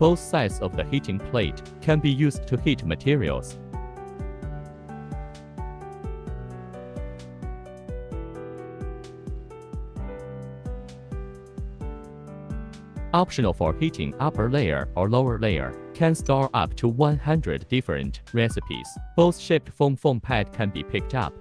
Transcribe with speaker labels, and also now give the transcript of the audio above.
Speaker 1: Both sides of the heating plate can be used to heat materials. Optional for heating upper layer or lower layer, can store up to 100 different recipes. Both shaped foam pad can be picked up.